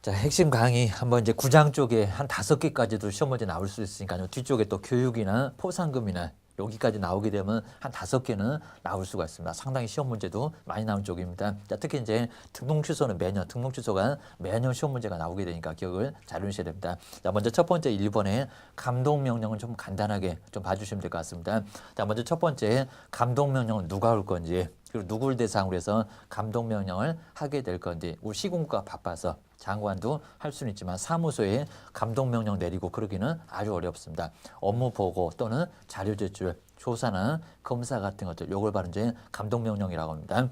자, 핵심 강의 한번 이제 9장 쪽에 한 5개까지도 시험 문제 나올 수 있으니까요. 뒤쪽에 또 교육이나 포상금이나 여기까지 나오게 되면 한 5개는 나올 수가 있습니다. 상당히 시험 문제도 많이 나온 쪽입니다. 자, 특히 이제 등록 취소는 등록 취소가 매년 시험 문제가 나오게 되니까 기억을 잘 해주셔야 됩니다. 자, 먼저 첫 번째 1번에 감독 명령은 좀 간단하게 좀 봐주시면 될 것 같습니다. 자, 먼저 첫 번째 감독 명령은 누가 올 건지, 그리고 누구를 대상으로 해서 감독 명령을 하게 될 건지. 우리 시공부가 바빠서 장관도 할 수는 있지만 사무소에 감독 명령 내리고 그러기는 아주 어렵습니다. 업무 보고 또는 자료 제출, 조사나 검사 같은 것들, 요걸 바로 이제 감독 명령이라고 합니다.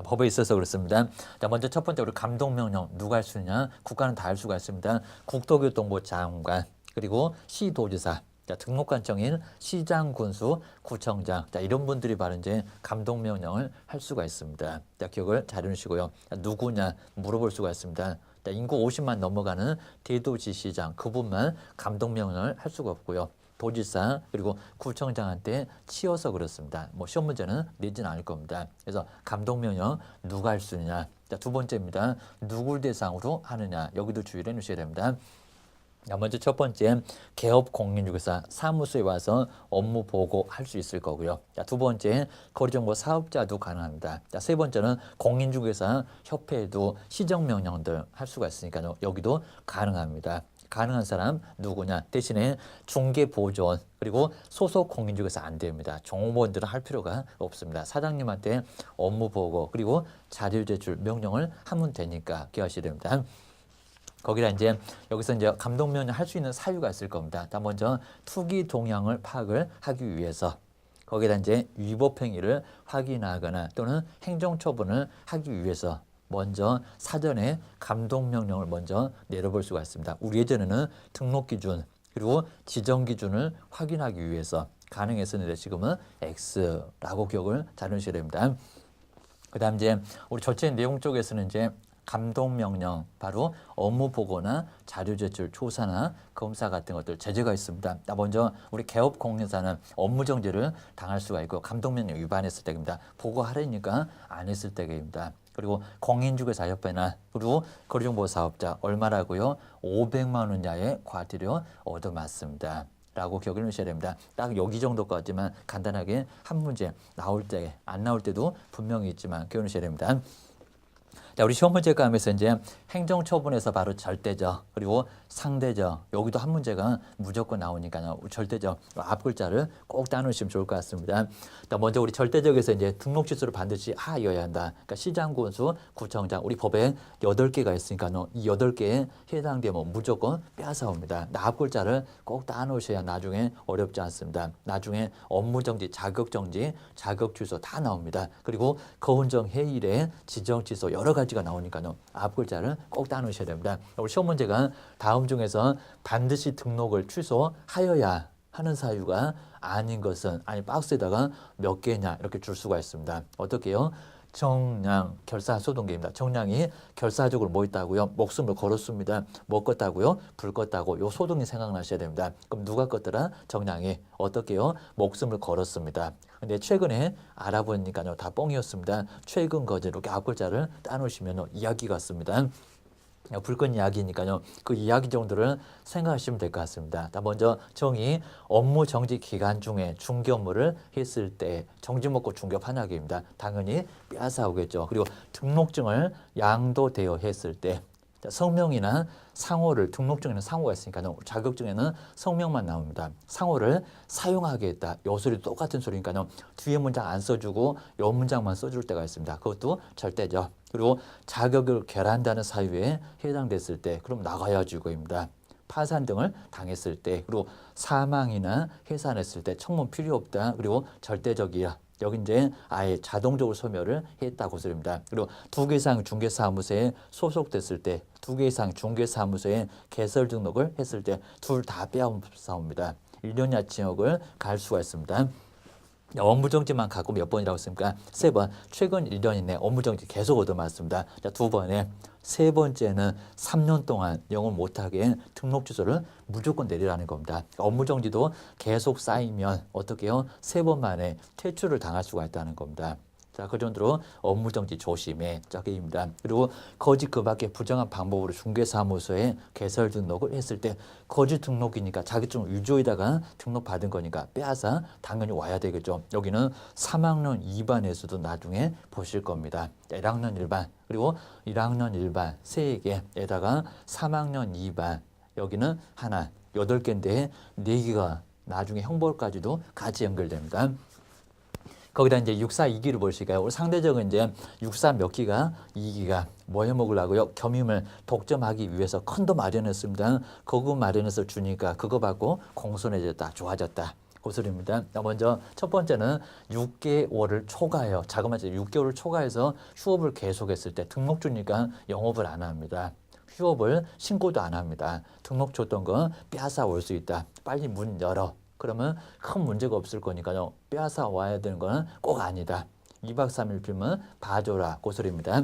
법에 있어서 그렇습니다. 자, 먼저 첫 번째 우리 감독 명령 누가 할 수 있냐? 국가는 다 할 수가 있습니다. 국토교통부 장관, 그리고 시도지사, 자, 등록관청인 시장, 군수, 구청장, 자, 이런 분들이 바로 이제 감독 명령을 할 수가 있습니다. 자, 기억을 잘 해주시고요. 누구냐 물어볼 수가 있습니다. 자, 인구 50만 넘어가는 대도시시장 그분만 감독 명령을 할 수가 없고요. 도지사 그리고 구청장한테 치여서 그렇습니다. 뭐 시험 문제는 내지는 않을 겁니다. 그래서 감독 명령 누가 할 수 있냐? 자, 두 번째입니다. 누굴 대상으로 하느냐? 여기도 주의를 해주셔야 됩니다. 먼저 첫 번째 개업 공인중개사 사무소에 와서 업무 보고 할 수 있을 거고요. 자, 두 번째 거리정보 사업자도 가능합니다. 자, 세 번째는 공인중개사 협회도 시정명령들 할 수가 있으니까요. 여기도 가능합니다. 가능한 사람 누구냐? 대신에 중개보조원 그리고 소속 공인중개사 안 됩니다. 종업원들은 할 필요가 없습니다. 사장님한테 업무 보고 그리고 자료 제출 명령을 하면 되니까 기억하셔야 됩니다. 거기다 이제 여기서 이제 감독 명령 할 수 있는 사유가 있을 겁니다. 자, 먼저 투기 동향을 파악을 하기 위해서, 거기다 이제 위법 행위를 확인하거나 또는 행정 처분을 하기 위해서 먼저 사전에 감독 명령을 먼저 내려볼 수가 있습니다. 우리 예전에는 등록 기준 그리고 지정 기준을 확인하기 위해서 가능했었는데 지금은 X라고 기억을 잘 하셔야 됩니다. 그다음 이제 우리 절제 내용 쪽에서는 이제 감독 명령, 바로 업무 보고나 자료 제출, 조사나 검사 같은 것들 제재가 있습니다. 먼저 우리 개업 공인사는 업무 정지를 당할 수가 있고 감독 명령 위반했을 때입니다. 보고하려니까 안 했을 때입니다. 그리고 공인중개사 협회나 그리고 거리정보 사업자 얼마라고요? 500만 원 이하의 과태료 얻어맞습니다. 라고 기억을 하셔야 됩니다. 딱 여기 정도까지만 간단하게 한 문제 나올 때, 안 나올 때도 분명히 있지만 기억을 하셔야 됩니다. 자, 우리 시험 문제가 하면서 이제 행정처분에서 바로 절대적 그리고 상대적 여기도 한 문제가 무조건 나오니까요. 절대적 앞 글자를 꼭 따놓으시면 좋을 것 같습니다. 먼저 우리 절대적에서 이제 등록 취소를 반드시 하여야 한다. 그러니까 시장, 군수, 구청장 우리 법에 8개가 있으니까요. 이 8개에 해당되면 무조건 빼앗아옵니다. 앞 글자를 꼭 따놓으셔야 나중에 어렵지 않습니다. 나중에 업무정지, 자격정지, 자격 취소 다 나옵니다. 그리고 거운정 해일에 지정 취소 여러 가지가 나오니까요. 앞 글자를 꼭 따놓으셔야 됩니다. 우리 시험 문제가 다음 중에서 반드시 등록을 취소하여야 하는 사유가 아닌 것은, 아니 박스에다가 몇 개냐 이렇게 줄 수가 있습니다. 어떻게요? 정량, 결사소동계입니다. 정량이 결사적으로 뭐 있다고요? 목숨을 걸었습니다. 뭐 껐다고요? 불 껐다고. 요 소동이 생각나셔야 됩니다. 그럼 누가 껐더라? 정량이. 어떻게요? 목숨을 걸었습니다. 근데 최근에 알아보니까요, 다 뻥이었습니다. 최근 거제 이렇게 앞 글자를 따놓으시면 이야기 같습니다. 불건 이야기니까요. 그 이야기 정도를 생각하시면 될 것 같습니다. 먼저 정의, 업무 정지 기간 중에 중개 업무를 했을 때 정지 먹고 중개업 한약입니다. 당연히 빼앗아오겠죠. 그리고 등록증을 양도되어 했을 때 성명이나 상호를, 등록증에는 상호가 있으니까요. 자격증에는 성명만 나옵니다. 상호를 사용하게 했다. 요 소리도 똑같은 소리니까요. 뒤에 문장 안 써주고 요 문장만 써줄 때가 있습니다. 그것도 절대죠. 그리고 자격을 결한다는 사유에 해당됐을 때 그럼 나가야지 이거입니다. 파산 등을 당했을 때, 그리고 사망이나 해산했을 때 청문 필요 없다. 그리고 절대적이야. 여기 이제 아예 자동적으로 소멸을 했다고 소리입니다. 그리고 2개 이상 중개사무소에 소속됐을 때, 2개 이상 중개사무소에 개설 등록을 했을 때 둘 다 빼앗아옵니다. 1년 이하 징역을 가할 수가 있습니다. 업무정지만 갖고 몇 번이라고 했습니까? 3번. 최근 1년 이내 업무정지 계속 얻어맞습니다. 자, 2번에 세 번째는 3년 동안 영업 못하게 등록 취소를 무조건 내리라는 겁니다. 업무정지도 계속 쌓이면 어떻게 해요? 3번 만에 퇴출을 당할 수가 있다는 겁니다. 자, 그 정도로 업무정지 조심해. 자, 그입니다. 그리고 거짓 그 밖에 부정한 방법으로 중개사무소에 개설 등록을 했을 때 거짓 등록이니까 자격증 위조에다가 등록받은 거니까 빼앗아 당연히 와야 되겠죠. 여기는 3학년 2반에서도 나중에 보실 겁니다. 1학년 1반 그리고 1학년 1반 3개에다가 3학년 2반 여기는 하나 8개인데 4개가 나중에 형벌까지도 같이 연결됩니다. 거기다 이제 6사 2기를 보실까요? 상대적으로 이제 6사 몇 기가 2기가 뭐 해 먹으려고요? 겸임을 독점하기 위해서 컨도 마련했습니다. 그거 마련해서 주니까 그거 받고 공손해졌다, 좋아졌다. 그 소리입니다. 먼저 첫 번째는 6개월을 초과해요. 자그마치 6개월을 초과해서 휴업을 계속했을 때 등록 주니까 영업을 안 합니다. 휴업을 신고도 안 합니다. 등록 줬던 거 빼앗아 올 수 있다. 빨리 문 열어. 그러면 큰 문제가 없을 거니까요. 빼앗아 와야 되는 거는 꼭 아니다. 2박 3일 빌면 봐줘라. 그 소리입니다.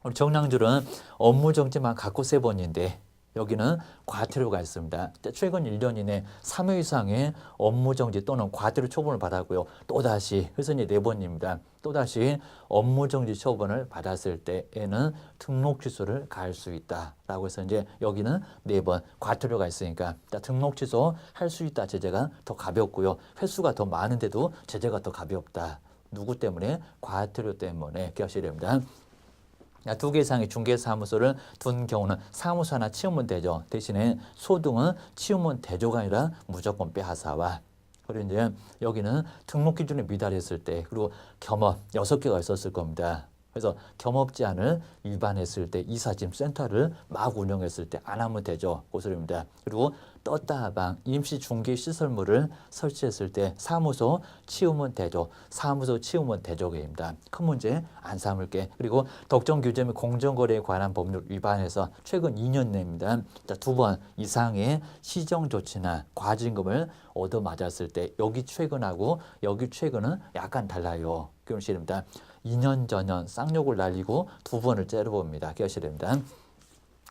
우리 정량줄은 업무정지만 갖고 3번인데 여기는 과태료가 있습니다. 최근 1년 이내 3회 이상의 업무정지 또는 과태료 처분을 받았고요. 또다시 그래서 이제 4번입니다. 또다시 업무정지 처분을 받았을 때에는 등록 취소를 가할 수 있다라고 해서 이제 여기는 4번 과태료가 있으니까 등록 취소 할 수 있다 제재가 더 가볍고요. 횟수가 더 많은데도 제재가 더 가볍다. 누구 때문에? 과태료 때문에 기억하셔야 됩니다. 2개 이상의 중개사무소를 둔 경우는 사무소 하나 치우면 되죠. 대신에 소등은 치우면 대조가 아니라 무조건 빼앗아와. 그리고 이제 여기는 등록 기준에 미달했을 때 그리고 겸업 6개가 있었을 겁니다. 그래서 겸업 제한을 위반했을 때 이사짐 센터를 막 운영했을 때 안 하면 되죠. 그 소리입니다. 그리고 떴다방 임시 중개 시설물을 설치했을 때 사무소 치우면 되죠. 사무소 치우면 대조개입니다. 큰 문제 안 삼을게. 그리고 독점 규제 및 공정거래에 관한 법률 위반해서 최근 2년 내입니다. 2번 이상의 시정 조치나 과징금을 얻어맞았을 때 여기 최근하고 여기 최근은 약간 달라요. 교훈실입니다. 2년 전년 쌍욕을 날리고 2번을 째려봅니다. 기억하셔야 됩니다.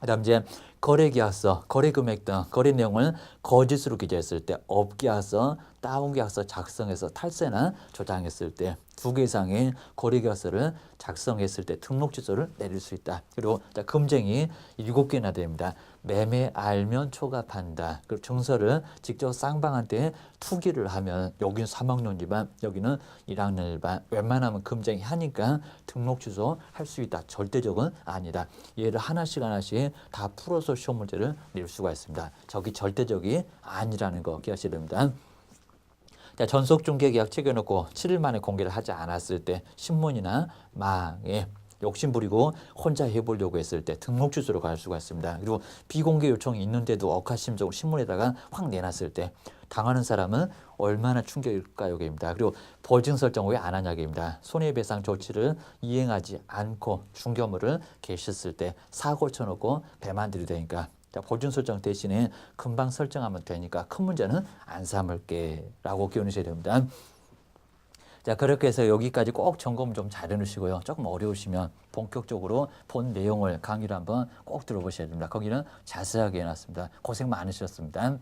그다음 이제 거래계약서, 거래금액 등 거래 내용을 거짓으로 기재했을 때, 업계약서, 다운계약서 작성해서 탈세나 조장했을 때, 2개 이상의 거래계약서를 작성했을 때 등록 취소를 내릴 수 있다. 그리고 금쟁이 7개나 됩니다. 매매 알면 초과한다. 그리고 증서를 직접 쌍방한테 투기를 하면 여기는 3학년 일반, 여기는 1학년 일반. 웬만하면 금쟁이 하니까 등록 취소 할 수 있다. 절대적은 아니다. 얘를 하나씩 다 풀어서 시험 문제를 낼 수가 있습니다. 저기 절대적이 아니라는 거 기억하셔야 됩니다. 자, 전속중개계약 체결해놓고 7일 만에 공개를 하지 않았을 때 신문이나 망에 욕심부리고 혼자 해보려고 했을 때 등록 취소로 갈 수가 있습니다. 그리고 비공개 요청이 있는데도 억하심적으로 신문에다가 확 내놨을 때 당하는 사람은 얼마나 충격일까요? 입니다. 그리고 보증 설정 왜 안 하냐입니다. 손해배상 조치를 이행하지 않고 중개업무를 계셨을 때 사고 쳐놓고 배만 들이대니까 자, 보증 설정 대신에 금방 설정하면 되니까 큰 문제는 안 삼을게 라고 기원하셔야 됩니다. 자, 그렇게 해서 여기까지 꼭 점검 좀 잘 해놓으시고요. 조금 어려우시면 본격적으로 본 내용을 강의를 한번 꼭 들어보셔야 됩니다. 거기는 자세하게 해놨습니다. 고생 많으셨습니다.